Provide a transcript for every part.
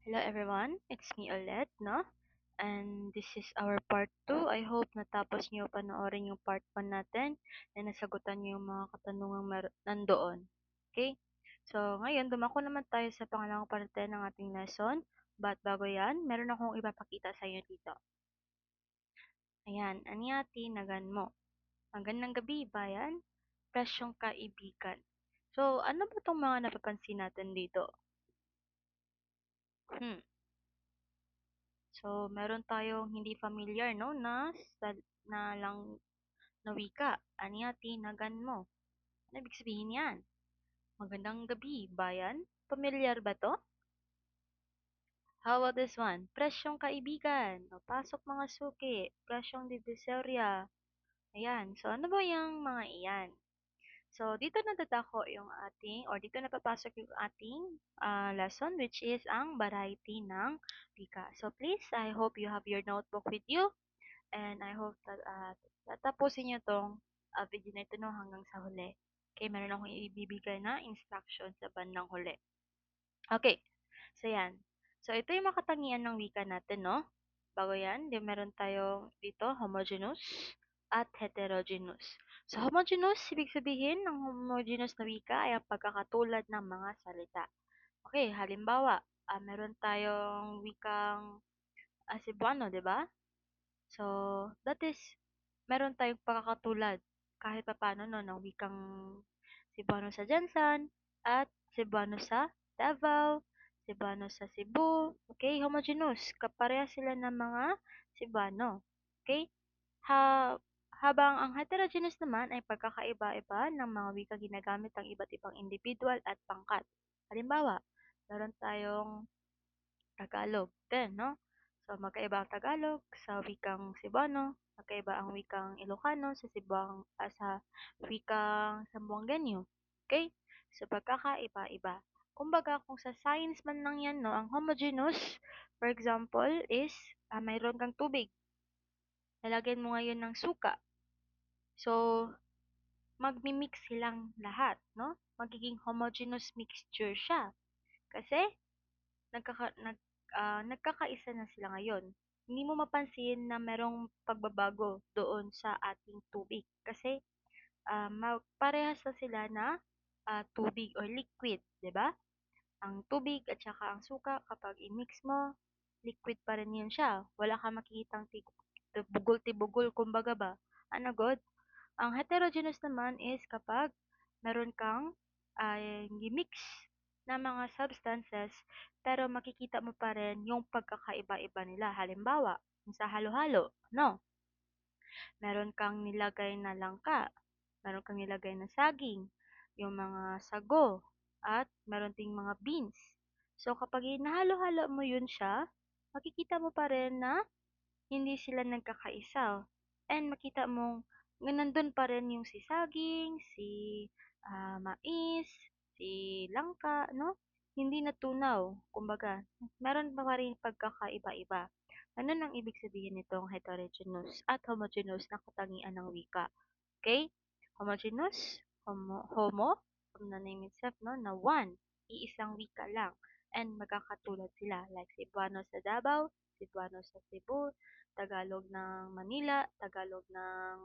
Hello everyone, it's me ulit, no? And this is our part 2. I hope natapos niyo panoorin yung part 1 natin na nasagutan niyo yung mga katanungang nandoon. Okay? So, ngayon, dumako naman tayo sa pangalawang parte ng ating lesson. But bago yan, meron akong ipapakita sa inyo dito. Ayan, anyati nagan mo. Magandang gabi, bayan. Presyong kaibigan. So, ano ba itong mga napapansin natin dito? Hmm. So, meron tayong hindi familiar, no, na lang na wika. Anya tinagan mo? Ano ibig sabihin yan? Magandang gabi, bayan. Pamilyar ba to? How about this one? Presyong kaibigan. O, pasok mga suki. Presyong divisoria. Ayan. So, ano ba yung mga iyan? So, dito nadadako yung ating, or dito napapasok yung ating lesson, which is ang variety ng wika. So, please, I hope you have your notebook with you. And I hope that tatapusin niyo tong video na ito no, hanggang sa huli. Okay, meron akong ibibigay na instruction sa bandang huli. Okay, so yan. So ito yung makatangian ng wika natin, no? Bago yan, meron tayong dito homogeneous at heterogeneous. So homogeneous, ibig sabihin ng homogeneous na wika ay ang pagkakatulad ng mga salita. Okay, halimbawa, meron tayong wikang Cebuano, di ba? So, that is, meron tayong pagkakatulad kahit papaano no, ng wikang Cebuano sa Jensan at Cebuano sa Davao, Cebuano sa Cebu. Okay, homogeneous. Kapareha sila ng mga Cebuano. Okay? Ha habang ang heterogeneous naman ay pagkakaiba-iba ng mga wika ginagamit ng iba't ibang individual at pangkat. Halimbawa, meron tayong Tagalog din, no? So, magkaiba ang Tagalog sa wikang Cebuano, magkaiba ang wikang Ilocano sa wikang Zamboangueño. Okay? So, pagkakaiba-iba. Kumbaga, kung sa science man lang yan, no, ang homogeneous, for example, is mayroon kang tubig. Lalagyan mo ngayon ng suka. So, magmi-mix silang lahat, no? Magiging homogeneous mixture siya. Kasi, nagkakaisa na sila ngayon. Hindi mo mapansin na merong pagbabago doon sa ating tubig kasi parehas na sila na tubig or liquid, 'di ba? Ang tubig at saka ang suka kapag i-mix mo, liquid pa rin 'yan siya. Wala kang makikitang tibugol-tibugol kumbaga ba. Ano god? Ang heterogeneous naman is kapag meron kang mix na mga substances, pero makikita mo pa rin yung pagkakaiba-iba nila. Halimbawa, sa halo-halo, no? Meron kang nilagay na langka, meron kang nilagay na saging, yung mga sago, at meron ding mga beans. So, kapag hinahalo-halo mo yun siya, makikita mo pa rin na hindi sila nagkakaisa. And makita mong nandun pa rin yung si saging, si mais, si langka, no? Hindi natunaw. Kumbaga, meron pa rin pagkakaiba-iba. Ano nang ibig sabihin nitong heterogeneous at homogeneous na katangian ng wika? Okay? Homogeneous, homo, from the name itself, no? Na one, iisang wika lang. And magkakatulad sila, like Cebuano sa Davao, Cebuano sa Cebu, Tagalog ng Manila, Tagalog ng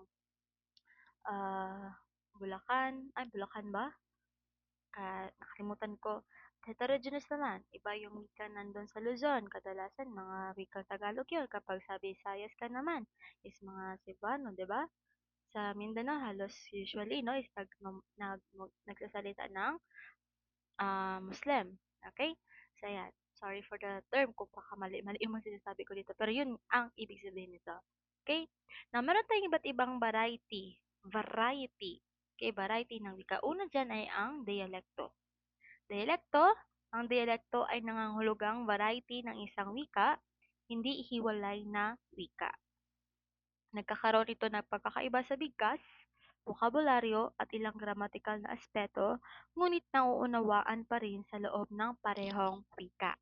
Bulacan. Ay, Bulacan ba? Nakalimutan ko. Heterogeneous naman. Iba yung wika nandun sa Luzon. Kadalasan, mga wikang Tagalog yun. Kapag sa Visayas ka naman, is mga Cebuano, di ba? Sa Mindanao, halos usually, no, is nagsasalita ng Muslim. Okay? So, yan. Sorry for the term kung baka mali yung mga sinasabi ko dito. Pero yun ang ibig sabihin nito. Okay? Now, meron tayong iba't ibang variety. Variety. Okay, variety ng wika. Una dyan ay ang dialekto. Dialekto, ang dialekto ay nangangahulugang variety ng isang wika, hindi hiwalay na wika. Nagkakaroon ito ng pagkakaiba sa bigkas, bokabularyo at ilang gramatikal na aspeto, ngunit nauunawaan pa rin sa loob ng parehong wika.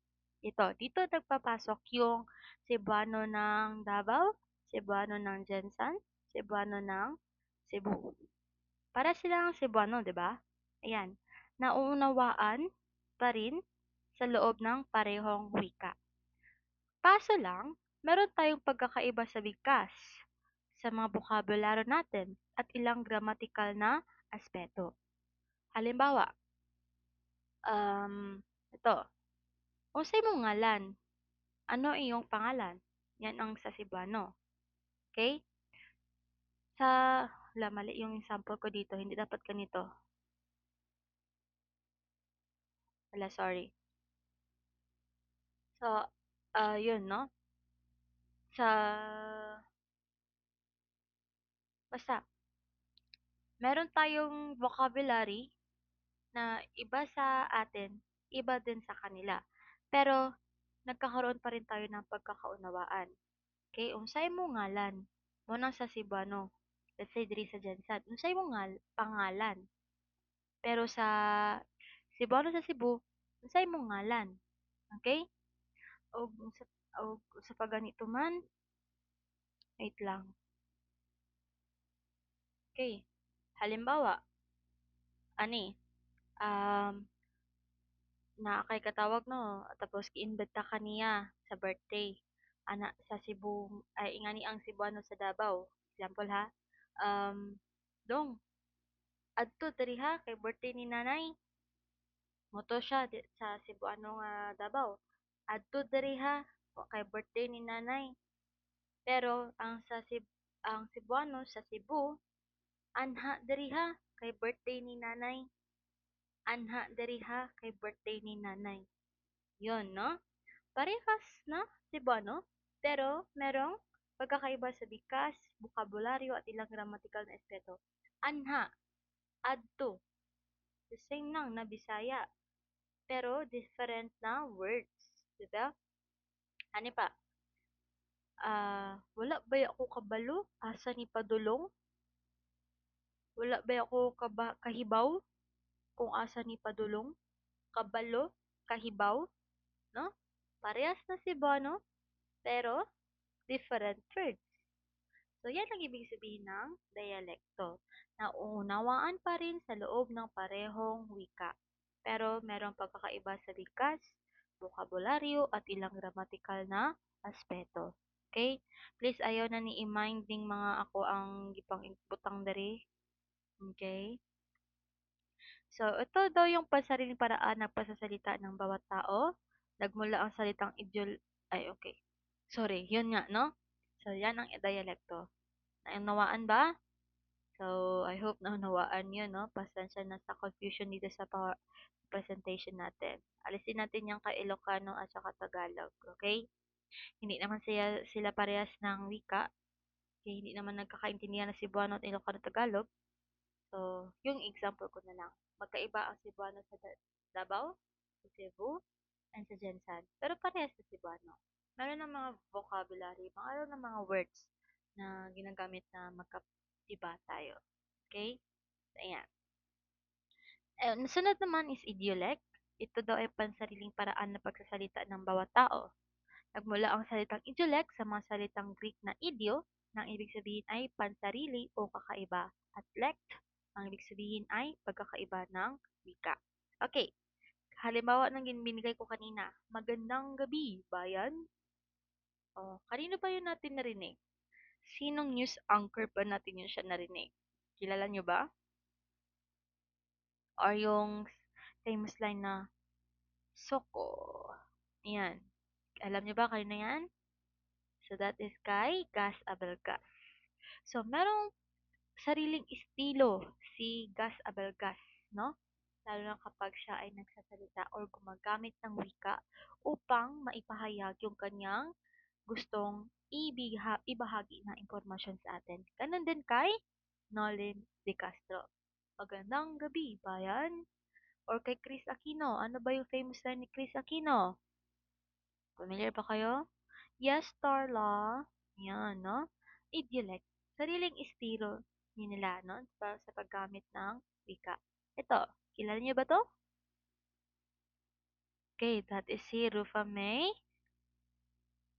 Dito nagpapasok yung Cebuano ng Davao, Cebuano ng Jensan, Cebuano ng Cebu. Para silang Cebuano, di ba? Ayan. Nauunawaan pa rin sa loob ng parehong wika. Kaso lang, meron tayong pagkakaiba sa bigkas, sa mga bokabularyo natin, at ilang gramatikal na aspeto. Halimbawa, ito, unsay mong ngalan? Ano iyong pangalan? Yan ang sa Cebuano. Okay? Sa, mali yung sample ko dito. Hindi dapat ganito. Wala, sorry. So, yun, no? Sa, basta, meron tayong vocabulary na iba sa atin, iba din sa kanila. Pero, nagkakaroon pa rin tayo ng pagkakaunawaan. Okay? Unsay mo ngalan? Mo nang sa Cebuano. Let's say, diri sa Jensan. Unsay mo pangalan? Pero sa Cebuano sa Cebu, unsay mo ngalan? Okay? O sa pagganito man, wait lang. Okay. Halimbawa, ani, um, na kay katawag no, tapos gi-invite ka kaniya sa birthday. Ana sa Cebu, ay ingani ang Cebuano sa Davao. Example ha. Um, dong, adto diri ha kay birthday ni nanay. Moto siya sa Cebuano nga Davao. Adto diri ha kay birthday ni nanay. Pero ang Cebuano sa Cebu, anha diri ha kay birthday ni nanay. Anha diri ha kay birthday ni nanay. Yon, no? Parehas na Cebuano, pero merong pagkakaiba sa bikas, bokabularyo at ilang gramatikal na aspeto. Anha, adto, the same lang na Bisaya, pero different na words. Diba? Ano pa? Wala ba ako kabalo? Asa ni padulong? Wala ba ako kahibaw? Kung asa ni padulong? Kabalo? Kahibaw? No? Parehas na Cebuano, pero different words. So, yan ang ibig sabihin ng dialekto. Nauunawaan pa rin sa loob ng parehong wika. Pero merong pagkakaiba sa bigkas, bokabularyo, at ilang gramatikal na aspeto. Okay? Please, ayaw na ni i-mind ding mga ako ang gipang butang dari. Okay? So, ito daw yung pansariling paraan ng pagsasalita ng bawat tao. Nagmula ang salitang ay, okay. Sorry, yun nga, no? So, yan ang dialekto. Naunawaan ba? So, I hope naunawaan yun, no? Pasensya na sa confusion dito sa presentation natin. Alisin natin yung kay Ilocano at saka Tagalog, okay? Hindi naman sila parehas ng wika. Okay? Hindi naman nagkakaintindihan na Cebuano at Ilocano Tagalog. So, yung example ko na lang. Magkaiba ang Cebuano sa Davao, sa Cebu, and sa Jensan. Pero parehas sa Cebuano. Meron ng mga vocabulary, meron ng mga words na ginagamit na magkaiba tayo. Okay? So, ayan. Nasunod naman is idiolect. Ito daw ay pansariling paraan na pagsasalita ng bawat tao. Nagmula ang salitang idiolect sa mga salitang Greek na idio, na ang ibig sabihin ay pansarili o kakaiba. At lect, ang ibig sabihin ay pagkakaiba ng wika. Okay, halimbawa ng binigay ko kanina, magandang gabi, bayan. Oh, kanino ba yun natin narinig? Sinong news anchor ba natin yun siya narinig? Kilala nyo ba? Or yung famous line na, Soko. Yan. Alam nyo ba kanino yan? So, that is kay Gas Abelgas. So, merong sariling estilo si Gas Abelgas, no? Lalo na kapag siya ay nagsasalita or gumagamit ng wika upang maipahayag yung kanyang gustong ibahagi na impormasyon sa atin. Ganun din kay Nolin De Castro. Magandang gabi, bayan. Or kay Chris Aquino. Ano ba yung famous line ni Chris Aquino? Familiar ba kayo? Yes, Starla. Yan, no? Idiolect. Sariling estilo nila, no? Sa paggamit ng wika. Ito, kilala niyo ba to? Okay, that is si Rufa May.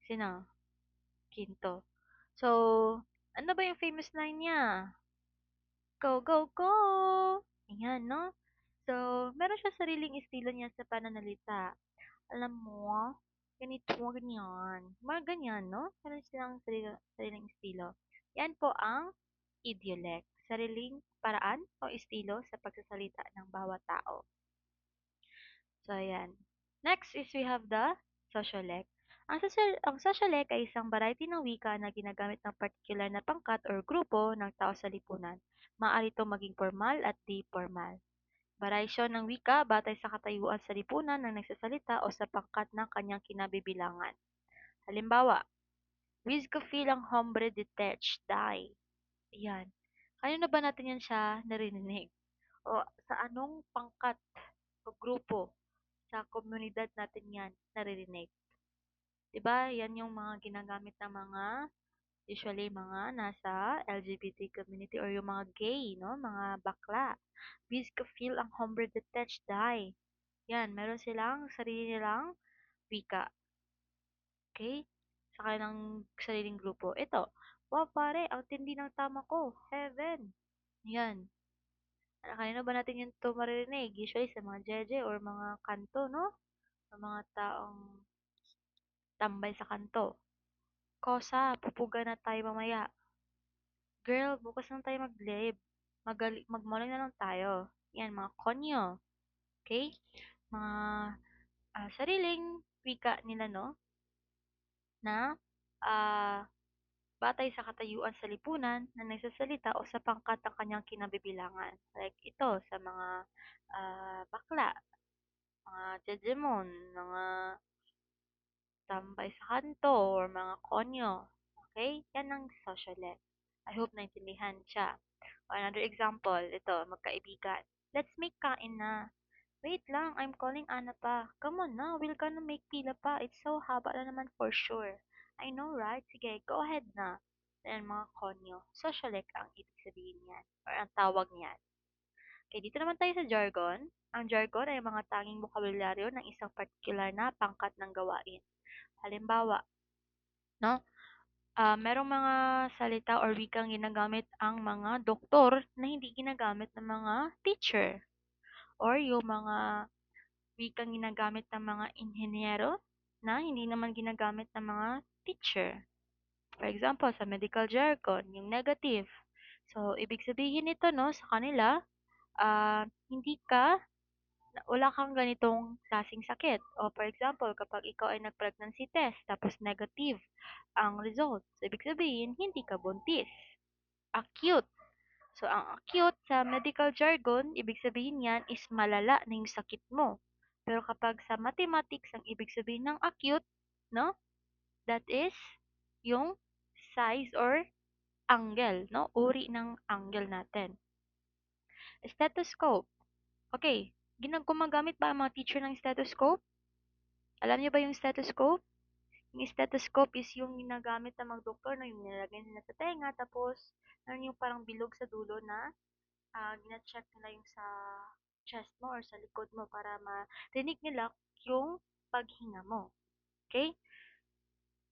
Sino? Quinto. So, ano ba yung famous line niya? Go, go, go! Ayan, no? So, meron siya sariling estilo niya sa pananalita. Alam mo, ganito, ganyan. Mga ganyan, no? Meron silang sariling estilo. Yan po ang idiolect. Sariling paraan o estilo sa pagsasalita ng bawat tao. So, ayan. Next is we have the sociolect. Ang sociolect ay isang variety ng wika na ginagamit ng particular na pangkat or grupo ng tao sa lipunan. Maaari itong maging formal at di formal. Variasyon ng wika batay sa katayuan sa lipunan ng nagsasalita o sa pangkat ng kanyang kinabibilangan. Halimbawa, Wizkofil ang hombre de tech die. Ayan. Kanino ba natin yan siya narinig? O sa anong pangkat o grupo sa komunidad natin yan naririnig? 'Di ba? Yan yung mga ginagamit ng mga usually mga nasa LGBT community or yung mga gay, no? Mga bakla. Biz ka feel ang hombre detached die. Yan, meron silang sarili nilang wika. Okay? Sa kanilang sariling grupo. Ito, wow pare, ang tindi ng tama ko. Heaven. Yan. Kanina ba natin yung to maririnig? Usually sa mga jeje or mga kanto, no? Sa mga taong tambay sa kanto. Kosa, pupuga na tayo mamaya. Girl, bukas lang tayo mag-live. Mag-morning na lang tayo. Yan, mga konyo. Okay? Mga sariling wika nila, no? Na ah, batay sa katayuan sa lipunan na nagsasalita o sa pangkat ng kanyang kinabibilangan. Like ito, sa mga bakla, mga jejemon, mga tambay sa kanto, or mga konyo. Okay? Yan ang socialite. I hope naintindihan siya. Another example, ito, magkaibigan. Let's make kain na. Wait lang, I'm calling Ana pa. Come on na, we're gonna make pila pa. It's so haba na naman for sure. I know, right? Sige, go ahead na. Then, mga konyo. Socialite ang ibig sabihin niyan. Or ang tawag niyan. Okay, dito naman tayo sa jargon. Ang jargon ay mga tanging bokabularyo ng isang particular na pangkat ng gawain. Halimbawa, no? Merong mga salita or wikang ginagamit ang mga doktor na hindi ginagamit ng mga teacher. Or yung mga wikang ginagamit ng mga inhenyero na hindi naman ginagamit ng mga teacher. For example, sa medical jargon, yung negative. So, ibig sabihin nito, no, sa kanila, hindi ka wala kang ganitong klaseng sakit. O for example, kapag ikaw ay nag-pregnancy test, tapos negative ang result. So, ibig sabihin, hindi ka buntis. Acute. So, ang acute sa medical jargon, ibig sabihin yan is malala na yung sakit mo. Pero kapag sa mathematics, ang ibig sabihin ng acute, no? That is yung size or angle, no? Uri ng angle natin. Stethoscope. Okay, gumagamit ba ang mga teacher ng stethoscope? Alam niyo ba yung stethoscope? Yung stethoscope is yung ginagamit ng mga doktor na yung nilalagay nila sa tenga, tapos ano yung parang bilog sa dulo na gina-check nila yung sa chest mo or sa likod mo para marinig nila yung paghinga mo. Okay?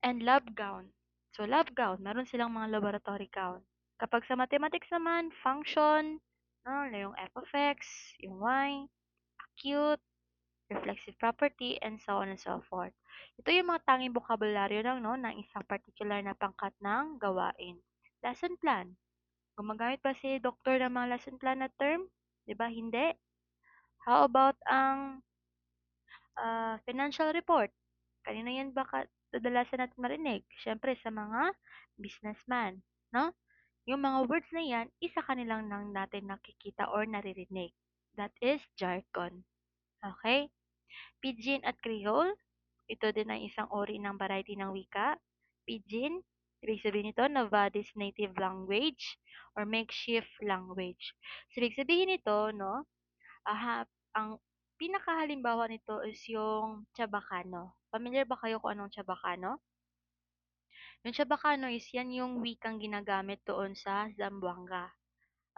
And lab gown. So, lab gown, meron silang mga laboratory gown. Kapag sa mathematics naman, function, no, yung f of x, yung y, acute, reflexive property, and so on and so forth. Ito yung mga tanging bokabularyo lang, no, ng isang particular na pangkat ng gawain. Lesson plan. Gumagamit ba si doktor ng mga lesson plan na term? 'Di ba? Hindi. How about ang financial report? Kanina yan baka kadalasan natin marinig? Siyempre sa mga businessman, no? Yung mga words na yan, isa kanilang nang natin nakikita or naririnig. That is jargon. Okay? Pidgin at Creole, ito din ay isang uri ng variety ng wika. Pidgin, ibig sabihin nito, Nevada's native language or makeshift language. So, ibig sabihin nito, no, ang pinakahalimbawa nito is yung Chabacano. Familiar ba kayo kung anong Chabacano? Yung Chabacano is yan yung wikang ginagamit doon sa Zamboanga.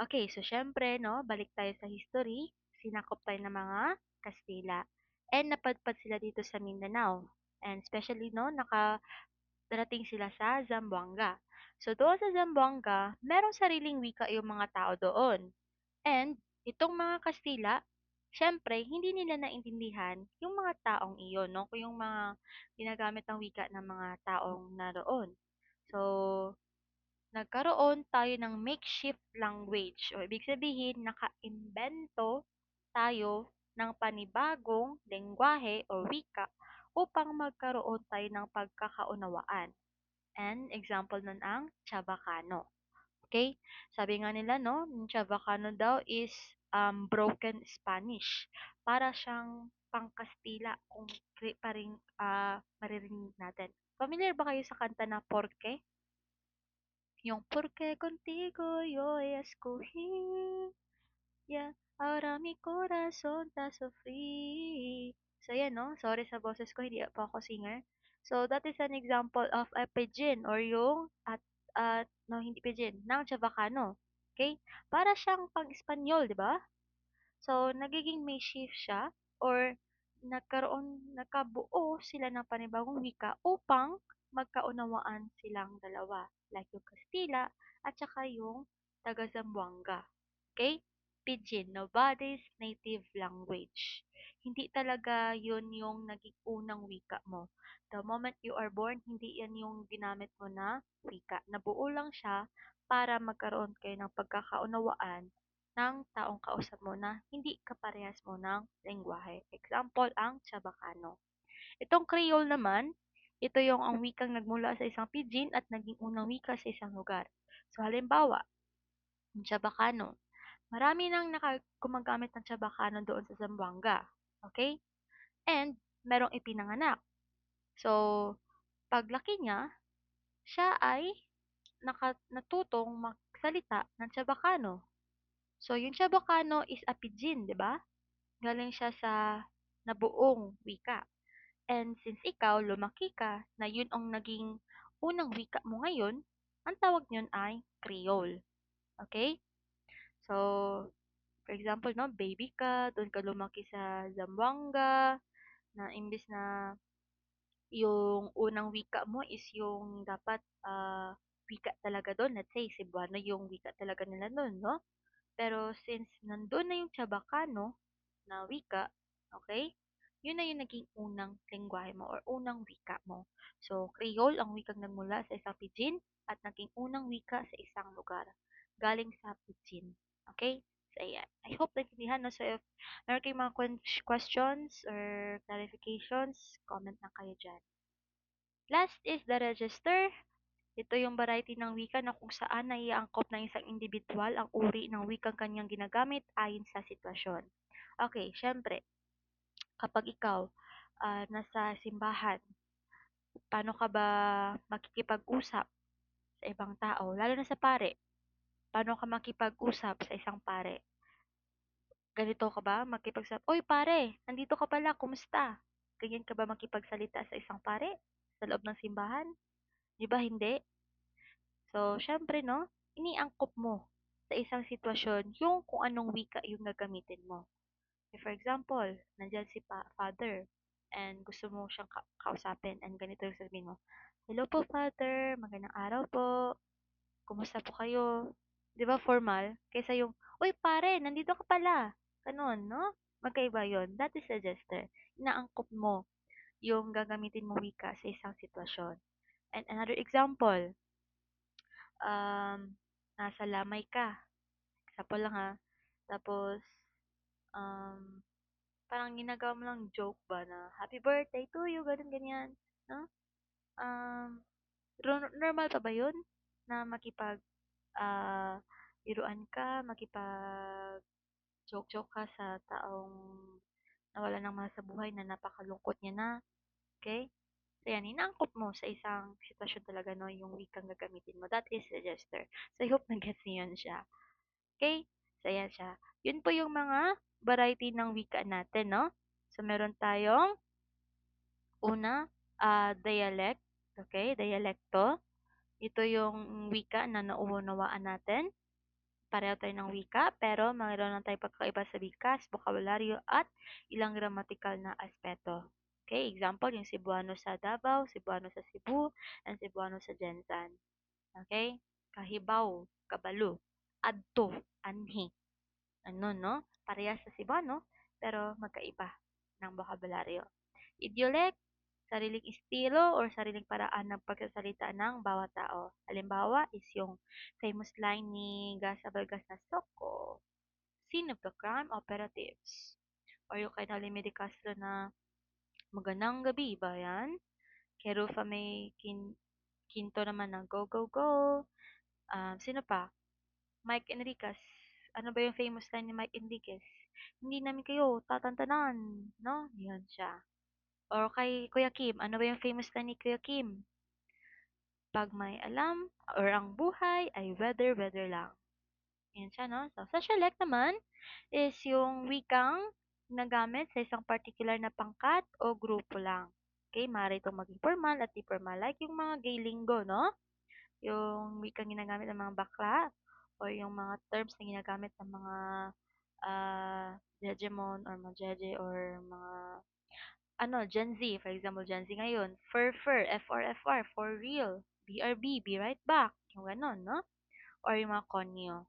Okay, so syempre, no, balik tayo sa history. Sinakop tayo ng mga Kastila. And napadpad sila dito sa Mindanao. And especially, no, nakadarating sila sa Zamboanga. So, doon sa Zamboanga, merong sariling wika yung mga tao doon. And, itong mga Kastila, Siyempre hindi nila naintindihan yung mga taong iyon 'no, kung yung mga ginagamit ng wika ng mga taong naroon. So, nagkaroon tayo ng makeshift language o ibig sabihin nakaimbento tayo ng panibagong lengguwahe o wika upang magkaroon tayo ng pagkakaunawaan. And example nun ang Chavacano. Okay? Sabi nga nila, no, yung Chavacano daw is broken Spanish. Para siyang pangkastila kung pa rin maririnig natin. Familiar ba kayo sa kanta na Porke? Yung Porque contigo yo escogí, ya, ahora mi corazón está sufrir. So, yan, no? Sorry sa boses ko, hindi pa ako singer. So, that is an example of a pidgin or yung, no, hindi pidgin, ng Chavacano. Okay? Para siyang pang-Espanyol, di ba? So, nagiging may shift siya or nakabuo sila ng panibagong wika upang magkaunawaan silang dalawa. Like yung Kastila at saka yung taga Zamboanga. Okay? Pidgin, nobody's native language. Hindi talaga yun yung naging unang wika mo. The moment you are born, hindi yan yung ginamit mo na wika. Nabuo lang siya para magkaroon kayo ng pagkakaunawaan ng taong kausap mo na hindi kaparehas mo ng lengguwahe. Example, ang Chabacano. Itong Creole naman, ito yung ang wikang nagmula sa isang pidgin at naging unang wika sa isang lugar. So, halimbawa, ang Chabacano. Marami nang gumagamit ng Chabacano doon sa Zamboanga. Okay? And, merong ipinanganak. So, paglaki niya, siya ay natutong magsalita ng Chabacano. So, yung Chabacano is a pidgin, di ba? Galing siya sa nabuong wika. And since ikaw, lumaki ka, na yun ang naging unang wika mo ngayon, ang tawag niyon ay Creole. Okay? So, for example, no, baby ka, doon ka lumaki sa Zamboanga, na imbis na yung unang wika mo is yung dapat wika talaga doon. Let's say, Cebuano yung wika talaga nila doon, no? Pero since nandun na yung Chabacano na wika, okay? Yun na yung naging unang lengguwahe mo or unang wika mo. So, Creole ang wikang nagmula sa isang pidgin at naging unang wika sa isang lugar. Galing sa pidgin. Okay? So, ayan. I hope naintindihan, no? So, if meron kayong mga questions or clarifications, comment na kayo dyan. Last is the register. Ito yung variety ng wika na kung saan naiangkop ng isang individual ang uri ng wikang kanyang ginagamit ayon sa sitwasyon. Okay, syempre, kapag ikaw nasa simbahan, paano ka ba makikipag-usap sa ibang tao, lalo na sa pare? Paano ka makipag-usap sa isang pare? Ganito ka ba makipagsabi, "Oy pare, nandito ka pala, kumusta?" Ganyan ka ba makipagsalita sa isang pare sa loob ng simbahan? 'Di ba hindi? So, syempre, no, iniangkop mo sa isang sitwasyon yung kung anong wika yung gagamitin mo. If for example, nandyan si father and gusto mo siyang kausapin and ganito yung sabihin mo, "Hello po, father. Magandang araw po. Kumusta po kayo?" 'Di ba formal? Kaysa yung, "Uy, pare, nandito ka pala." Ganun, no? Magkaiba yun. That is a gesture. Inaangkop mo yung gagamitin mo wika sa isang sitwasyon. And another example, nasa lamay ka. Example lang ha. Tapos, um, parang ginagawa mo lang joke ba na, happy birthday to you, ganun, ganyan. No? Um, normal pa ba yun? Na biruan ka, joke-joke ka sa taong nawala ng mahal sa buhay na napakalungkot niya na. Okay? So, yan, inaangkop mo sa isang sitwasyon talaga, no, yung wikang gagamitin mo. That is a gesture. So, I hope nag-gets niyo yun siya. Okay? So, ayan siya. Yun po yung mga variety ng wika natin, no? So, meron tayong una, dialect. Okay? Dialekto. Ito yung wika na nauunawaan natin. Pareho tayo ng wika, pero mayroon lang tayo pagkaiba sa bikas, bokabularyo, at ilang grammatical na aspeto. Okay? Example, yung Cebuano sa Davao, Cebuano sa Cebu, and Cebuano sa Jensan. Okay? Kahibaw, kabalo, adto, anhi. Ano, no? Parehas sa Cebuano, pero magkaiba ng bokabularyo. Idiolect, sariling estilo or sariling paraan ng pagsasalita ng bawat tao. Halimbawa is yung famous line ni Gas Abelgas na Soko, scene of the crime operatives. Or yung kay Noli Me de Castro na magandang gabi, bayan. Kay Rufa May Quinto naman na go, go, go. Sino pa? Mike Enriquez. Ano ba yung famous line ni Mike Enriquez? Hindi namin kayo tatantanan, no? Yun siya. Or kay Kuya Kim, ano ba yung famous line ni Kuya Kim? Pag may alam, or ang buhay ay weather lang. Yan siya, no? So, socialect naman is yung wikang nagamit sa isang particular na pangkat o grupo lang. Okay, maaari itong maging formal at di-formal. Like yung mga gay lingo, no? Yung wikang ginagamit ng mga bakla or yung mga terms na ginagamit ng mga Jejemon or mga Jeje or mga Gen Z, for example, Gen Z ngayon, FR, for real, BRB, be right back, yung ganon, no? Or yung mga konyo.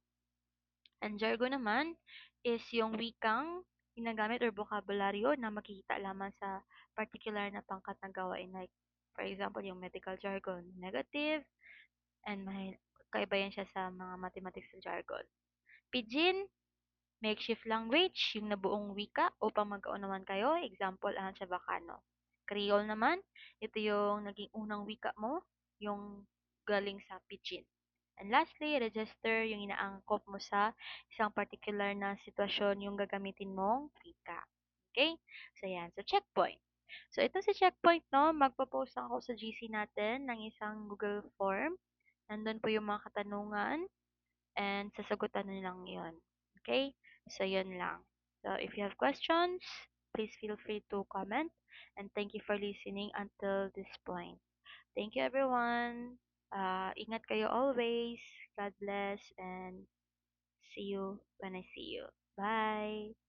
Ang jargon naman is yung wikang ginagamit or bokabularyo na makikita lamang sa particular na pangkat na gawain. Like, for example, yung medical jargon, negative, and may kaiba yan siya sa mga mathematics na jargon. Pidgin, makeshift language, yung nabuong wika upang magkaunawan kayo. Example, ang Chavacano. Creole naman, ito yung naging unang wika mo, yung galing sa Pidgin. And lastly, register, yung inaangkop mo sa isang particular na sitwasyon yung gagamitin mong wika. Okay? So, yan. So, checkpoint. So, ito sa checkpoint, no, magpo-post ako sa GC natin ng isang Google form. Nandun po yung mga katanungan and sasagutan na lang yun. Okay? So, yun lang. So, if you have questions, please feel free to comment. And thank you for listening until this point. Thank you, everyone. Ingat kayo always. God bless and see you when I see you. Bye!